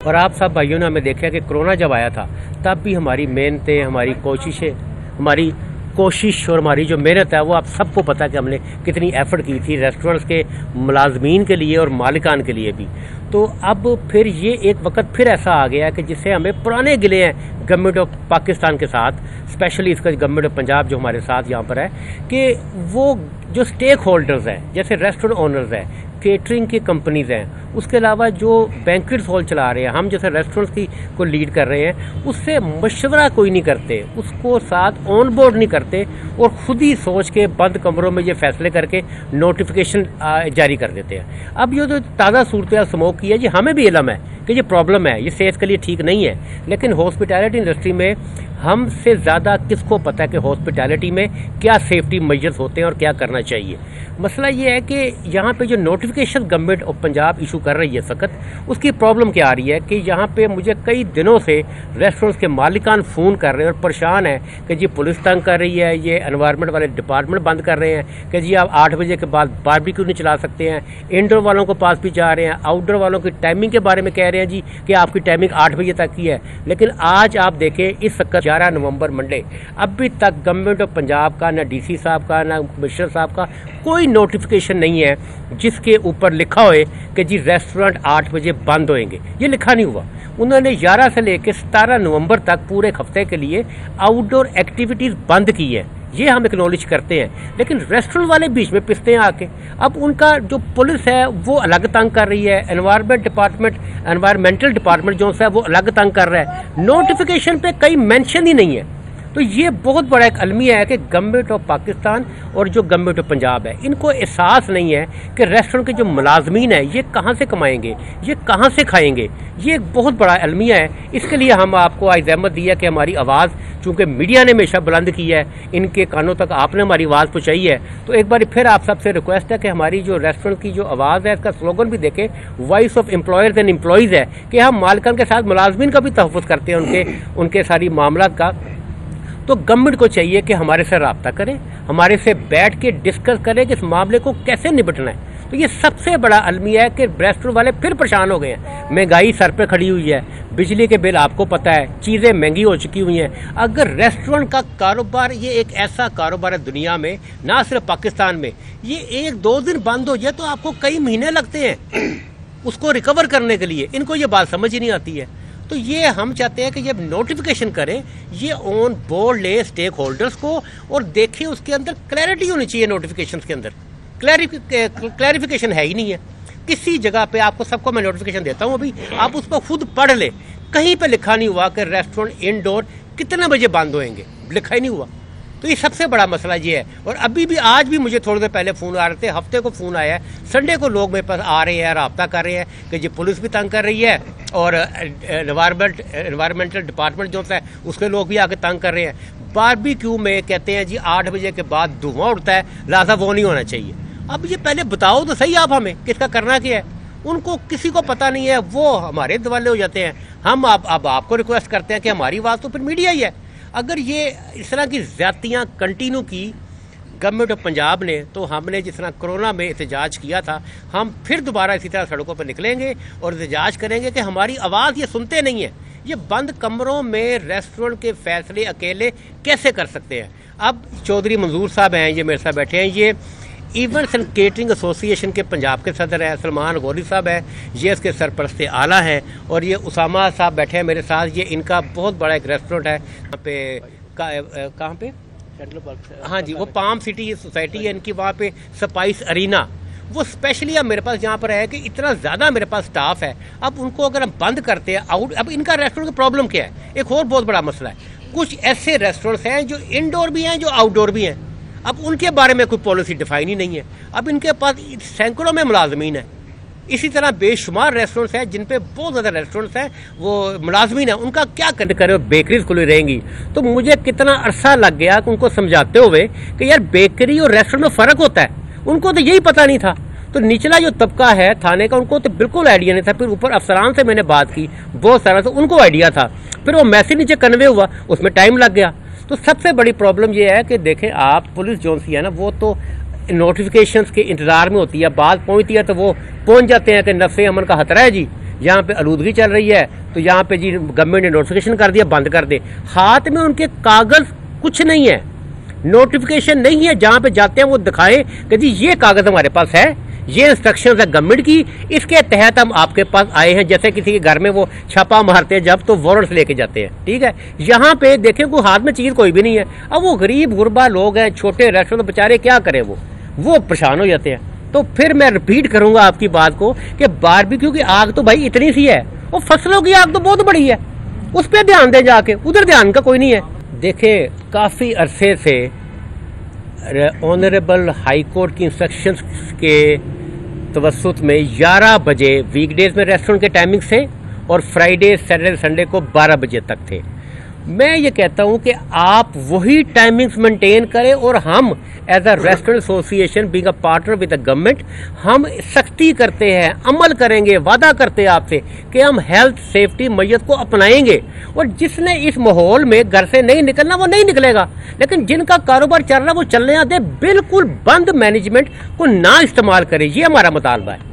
और आप सब भाइयों ने हमें देखा कि कोरोना जब आया था तब भी हमारी मेहनतें, हमारी कोशिशें, हमारी कोशिश और हमारी जो मेहनत है वो आप सबको पता है कि हमने कितनी एफर्ट की थी रेस्टोरेंट्स के मुलाजमीन के लिए और मालिकान के लिए भी। तो अब फिर ये एक वक्त फिर ऐसा आ गया कि जिससे हमें पुराने गिले हैं गवर्नमेंट ऑफ पाकिस्तान के साथ, स्पेशली इसका गवर्नमेंट ऑफ पंजाब जो हमारे साथ यहाँ पर है, कि वो जो स्टेक होल्डर्स हैं जैसे रेस्टोरेंट ओनर्स हैं, केटरिंग की कंपनीज हैं, उसके अलावा जो बैंक्वेट हॉल चला रहे हैं, हम जैसे रेस्टोरेंट्स की को लीड कर रहे हैं, उससे मशवरा कोई नहीं करते, उसको साथ ऑन बोर्ड नहीं करते और खुद ही सोच के बंद कमरों में ये फैसले करके नोटिफिकेशन जारी कर देते हैं। अब ये जो ताज़ा सूरत स्मोक की है, ये हमें भी इल्म है कि ये प्रॉब्लम है, ये सेहत के लिए ठीक नहीं है, लेकिन हॉस्पिटैलिटी इंडस्ट्री में हमसे ज़्यादा किसको पता है कि हॉस्पिटैलिटी में क्या सेफ्टी मेजर्स होते हैं और क्या करना चाहिए। मसला ये है कि यहाँ पे जो notification government of Punjab issue कर रही है सख्त, उसकी प्रॉब्लम क्या आ रही है कि यहाँ पे मुझे कई दिनों से रेस्टोरेंट्स के मालिकान फ़ोन कर रहे हैं और परेशान है कि जी पुलिस तंग कर रही है, ये एनवायरनमेंट वाले डिपार्टमेंट बंद कर रहे हैं कि जी आप 8 बजे के बाद बारबेक्यू नहीं चला सकते हैं, इंडोर वालों को पास भी जा रहे हैं, आउटडोर वालों की टाइमिंग के बारे में कह रहे हैं जी कि आपकी टाइमिंग 8 बजे तक की है। लेकिन आज आप देखें इस वक्त 11 नवंबर मंडे, अभी तक गवर्नमेंट ऑफ पंजाब का ना डीसी साहब का ना कमिश्नर साहब का कोई नोटिफिकेशन नहीं है जिसके ऊपर लिखा होए कि जी रेस्टोरेंट 8 बजे बंद होएंगे। ये लिखा नहीं हुआ। उन्होंने 11 से लेकर 17 नवंबर तक पूरे एक हफ्ते के लिए आउटडोर एक्टिविटीज़ बंद की है, ये हम एक्नॉलेज करते हैं, लेकिन रेस्टोरेंट वाले बीच में पिसते हैं आके। अब उनका जो पुलिस है वो अलग तंग कर रही है, एनवायरमेंटल डिपार्टमेंट जो है वो अलग तंग कर रहा है, नोटिफिकेशन पे कहीं मेंशन ही नहीं है। तो ये बहुत बड़ा एक अलमिया है कि गवर्नमेंट ऑफ पाकिस्तान और जो गवर्नमेंट ऑफ पंजाब है, इनको एहसास नहीं है कि रेस्टोरेंट के जो मुलाजमीन है ये कहाँ से कमाएंगे, ये कहाँ से खाएंगे। ये एक बहुत बड़ा अलमिया है। इसके लिए हम आपको आज अहमत दी है कि हमारी आवाज़, चूँकि मीडिया ने हमेशा बुलंद की है, इनके कानों तक आपने हमारी आवाज़ पहुँचाई है, तो एक बार फिर आप सबसे रिक्वेस्ट है कि हमारी जो रेस्टोरेंट की जो आवाज़ है, इसका स्लोगन भी देखें, voice of employers and employees है, कि हम मालिकान के साथ मुलाजमीन का भी तहफ़्फ़ुज़ करते हैं, उनके सारी मामला का। तो गवर्नमेंट को चाहिए कि हमारे से रब्ता करें, हमारे से बैठ के डिस्कस करें कि इस मामले को कैसे निपटना है। तो ये सबसे बड़ा अलमिया है कि रेस्टोरेंट वाले फिर परेशान हो गए हैं, महंगाई सर पे खड़ी हुई है, बिजली के बिल आपको पता है, चीज़ें महंगी हो चुकी हुई हैं। अगर रेस्टोरेंट का कारोबार, ये एक ऐसा कारोबार है दुनिया में, ना सिर्फ पाकिस्तान में, ये 1-2 दिन बंद हो जाए तो आपको कई महीने लगते हैं उसको रिकवर करने के लिए। इनको ये बात समझ ही नहीं आती है। तो ये हम चाहते हैं कि जब नोटिफिकेशन करें, ये ऑन बोर्ड ले स्टेक होल्डर्स को और देखें, उसके अंदर क्लैरिटी होनी चाहिए। नोटिफिकेशन के अंदर क्लैरिफिकेशन है ही नहीं है किसी जगह पे। आपको सबको मैं नोटिफिकेशन देता हूँ, अभी आप उसको खुद पढ़ ले, कहीं पे लिखा नहीं हुआ कि रेस्टोरेंट इनडोर कितने बजे बंद होएंगे, लिखा ही नहीं हुआ। तो ये सबसे बड़ा मसला ये है। और अभी भी आज भी मुझे थोड़ी देर पहले फ़ोन आ रहे थे, हफ्ते को फ़ोन आया है, संडे को लोग मेरे पास आ रहे हैं, रब्ता कर रहे हैं कि जी पुलिस भी तंग कर रही है और एनवायरमेंटल डिपार्टमेंट जो है उसके लोग भी आके तंग कर रहे हैं। बारबेक्यू में कहते हैं जी 8 बजे के बाद धुआं उड़ता है, लिहाजा वो नहीं होना चाहिए। अब ये पहले बताओ तो सही आप हमें किसका करना क्या है। उनको किसी को पता नहीं है, वो हमारे दवाले हो जाते हैं। हम अब आपको रिक्वेस्ट करते हैं कि हमारी आवाज़ तो फिर मीडिया ही है। अगर ये इस तरह की ज़्यादतियाँ कंटिन्यू की गवर्नमेंट ऑफ पंजाब ने, तो हमने जिस तरह कोरोना में एहतजाज किया था, हम फिर दोबारा इसी तरह सड़कों पर निकलेंगे और एहतजाज करेंगे कि हमारी आवाज़ ये सुनते नहीं है। ये बंद कमरों में रेस्टोरेंट के फैसले अकेले कैसे कर सकते हैं। अब चौधरी मंजूर साहब हैं, ये मेरे साथ बैठे हैं, ये इवेंट्स एंड केटरिंग एसोसिएशन के पंजाब के सदर हैं। सलमान गौरी साहब हैं, ये इसके सरपरस्त आला हैं। और ये उसामा साहब बैठे हैं मेरे साथ, ये इनका बहुत बड़ा एक रेस्टोरेंट है यहाँ पे, कहाँ पे, हाँ जी, वो पाम सिटी सोसाइटी है इनकी, वहाँ पे स्पाइस अरीना, वो स्पेशली अब मेरे पास यहाँ पर है कि इतना ज़्यादा मेरे पास स्टाफ है। अब उनको अगर हम बंद करते हैं आउट, अब इनका रेस्टोरेंट की प्रॉब्लम क्या है, एक और बहुत बड़ा मसला है, कुछ ऐसे रेस्टोरेंट्स हैं जो इनडोर भी हैं जो आउटडोर भी हैं। अब उनके बारे में कोई पॉलिसी डिफाइन ही नहीं है। अब इनके पास सैकड़ों में मुलाजमीन है, इसी तरह बेशुमार रेस्टोरेंट्स हैं जिन पे बहुत ज़्यादा रेस्टोरेंट्स हैं वो मुलाजमीन है, उनका क्या करे। बेकरीज खुली रहेंगी तो मुझे कितना अरसा लग गया कि उनको समझाते हुए कि यार बेकरी और रेस्टोरेंट में फ़र्क होता है, उनको तो यही पता नहीं था। तो निचला जो तबका है थाने का, उनको तो बिल्कुल आइडिया नहीं था। फिर ऊपर अफसरान से मैंने बात की बहुत सारा, तो उनको आइडिया था, फिर वो मैसेज नीचे कन्वे हुआ, उसमें टाइम लग गया। तो सबसे बड़ी प्रॉब्लम ये है कि देखें आप, पुलिस जो सी है ना, वो तो नोटिफिकेशंस के इंतजार में होती है, बात पहुंचती है तो वो पहुंच जाते हैं कि नफ़े अमन का खतरा है जी, यहाँ पे आलूदगी चल रही है तो यहाँ पे जी गवर्नमेंट ने नोटिफिकेशन कर दिया बंद कर दे। हाथ में उनके कागज कुछ नहीं है, नोटिफिकेशन नहीं है। जहाँ पे जाते हैं वो दिखाए कि जी ये कागज हमारे पास है, ये इंस्ट्रक्शंस है गवर्नमेंट की, इसके तहत हम आपके पास आए हैं। जैसे किसी के घर में वो छापा मारते हैं जब, तो वारंट्स लेके जाते हैं, ठीक है। यहाँ पे देखें कोई हाथ में चीज कोई भी नहीं है। अब वो गरीब गुरबा लोग हैं, छोटे रेस्टोरेंट बेचारे क्या करें, वो परेशान हो जाते हैं। तो फिर मैं रिपीट करूंगा आपकी बात को कि बारबेक्यू की आग तो भाई इतनी सी है, और फसलों की आग तो बहुत बड़ी है, उस पर ध्यान दें जाके, उधर ध्यान का कोई नहीं है। देखें काफी अरसे से ऑनरेबल हाई कोर्ट की इंस्ट्रक्शंस के तवस्सुत में 11 बजे वीकडेज में रेस्टोरेंट के टाइमिंग्स थे और फ्राइडे सैटरडे संडे को 12 बजे तक थे। मैं ये कहता हूं कि आप वही टाइमिंग्स मेंटेन करें, और हम as a restaurant association being a partner with the government हम सख्ती करते हैं, अमल करेंगे, वादा करते हैं आपसे कि हम हेल्थ सेफ्टी मैयत को अपनाएंगे। और जिसने इस माहौल में घर से नहीं निकलना वो नहीं निकलेगा, लेकिन जिनका कारोबार चल रहा है वो चलने दे, बिल्कुल बंद मैनेजमेंट को ना इस्तेमाल करें, ये हमारा मुतालबा है।